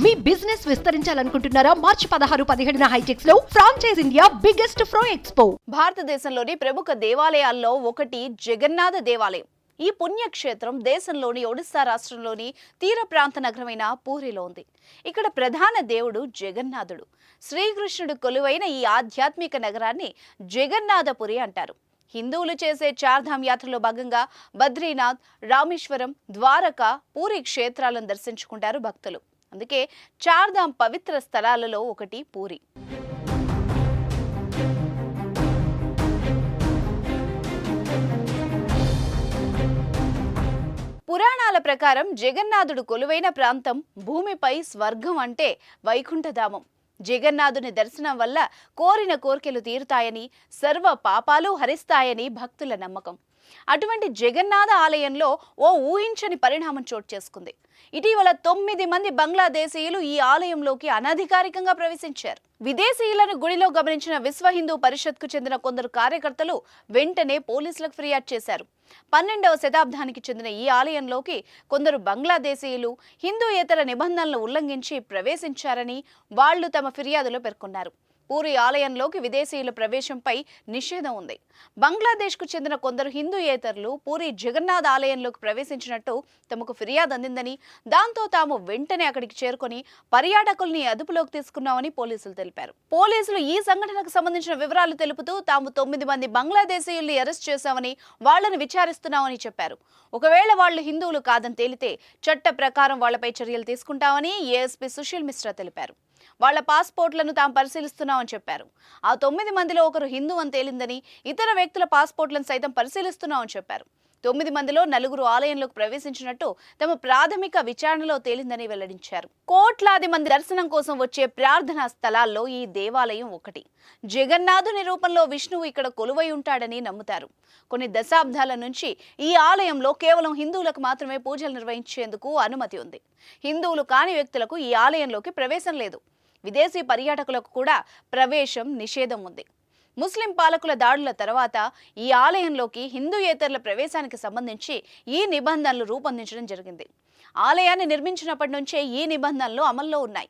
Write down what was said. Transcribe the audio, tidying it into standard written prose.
మీ business విస్తరించాలనుకుంటున్నారా? మార్చి 16-17 హైటెక్స్ లో franchise India biggest ఫ్రో expo. భారతదేశంలోని ప్రముఖ దేవాలయాల్లో ఒకటి జగన్నాథ దేవాలయం. ఈ పుణ్యక్షేత్రం దేశంలోని ఒడిశా రాష్ట్రంలోని తీర ప్రాంత నగరమైన పూరిలో ఉంది. ఇక్కడ ప్రధాన దేవుడు జగన్నాథుడు. శ్రీకృష్ణుడు కొలువైన ఈ ఆధ్యాత్మిక నగరాన్ని జగన్నాథపురి అంటారు. హిందువులు చేసే చార్ధామ్ యాత్రలో భాగంగా బద్రీనాథ్, రామేశ్వరం, ద్వారకా, పూరి క్షేత్రాలను దర్శించుకుంటారు భక్తులు. అందుకే చార్ధామ్ పవిత్ర స్థలాలలో ఒకటి పూరి. పురాణాల ప్రకారం జగన్నాథుడు కొలువైన ప్రాంతం భూమిపై స్వర్గం అంటే వైకుంఠధామం. జగన్నాథుని దర్శనం వల్ల కోరిన కోర్కెలు తీరుతాయని, సర్వ పాపాలు హరిస్తాయని భక్తుల నమ్మకం. అటువంటి జగన్నాథ ఆలయంలో ఓ ఊహించని పరిణామం చోటు చేసుకుంది. ఇటీవల 9 మంది బంగ్లాదేశీయులు ఈ ఆలయంలోకి అనధికారికంగా ప్రవేశించారు. విదేశీయులను గుడిలో గమనించిన విశ్వ హిందూ పరిషత్కు చెందిన కొందరు కార్యకర్తలు వెంటనే పోలీసులకు ఫిర్యాదు చేశారు. 12వ శతాబ్దానికి చెందిన ఈ ఆలయంలోకి కొందరు బంగ్లాదేశీయులు హిందూయేతర నిబంధనలను ఉల్లంఘించి ప్రవేశించారని వాళ్లు తమ ఫిర్యాదులో పేర్కొన్నారు. పూరి ఆలయంలోకి విదేశీయుల ప్రవేశంపై నిషేధం ఉంది. బంగ్లాదేశ్కు చెందిన కొందరు హిందూయేతరులు పూరి జగన్నాథ్ ఆలయంలోకి ప్రవేశించినట్టు తమకు ఫిర్యాదు అందిందని, దాంతో తాము వెంటనే అక్కడికి చేరుకొని పర్యాటకుల్ని అదుపులోకి తీసుకున్నామని పోలీసులు తెలిపారు. పోలీసులు ఈ సంఘటనకు సంబంధించిన వివరాలు తెలుపుతూ తాము 9 మంది బంగ్లాదేశీయుల్ని అరెస్ట్ చేశామని, వాళ్లను విచారిస్తున్నామని చెప్పారు. ఒకవేళ వాళ్లు హిందువులు కాదని తేలితే చట్ట ప్రకారం వాళ్లపై చర్యలు తీసుకుంటామని ఏఎస్పీ సుశీల్ మిశ్రా తెలిపారు. వాళ్ల పాస్పోర్ట్లను తాము పరిశీలిస్తున్నామని చెప్పారు. ఆ 9 మందిలో ఒకరు హిందూ అని తేలిందని, ఇతర వ్యక్తుల పాస్పోర్ట్లను సైతం పరిశీలిస్తున్నామని చెప్పారు. 9 మందిలో 4 ఆలయంలోకి ప్రవేశించినట్టు తమ ప్రాథమిక విచారణలో తేలిందని వెల్లడించారు. కోట్లాది మంది దర్శనం కోసం వచ్చే ప్రార్థనా స్థలాల్లో ఈ దేవాలయం ఒకటి. జగన్నాథుని రూపంలో విష్ణువు ఇక్కడ కొలువై ఉంటాడని నమ్ముతారు. కొన్ని దశాబ్దాల నుంచి ఈ ఆలయంలో కేవలం హిందువులకు మాత్రమే పూజలు నిర్వహించేందుకు అనుమతి ఉంది. హిందువులు కాని వ్యక్తులకు ఈ ఆలయంలోకి ప్రవేశం లేదు. విదేశీ పర్యాటకులకు కూడా ప్రవేశం నిషేధం ఉంది. ముస్లిం పాలకుల దాడుల తర్వాత ఈ ఆలయంలోకి హిందూయేతరుల ప్రవేశానికి సంబంధించి ఈ నిబంధనలు రూపొందించడం జరిగింది. ఆలయాన్ని నిర్మించినప్పటి నుంచే ఈ నిబంధనలు అమల్లో ఉన్నాయి.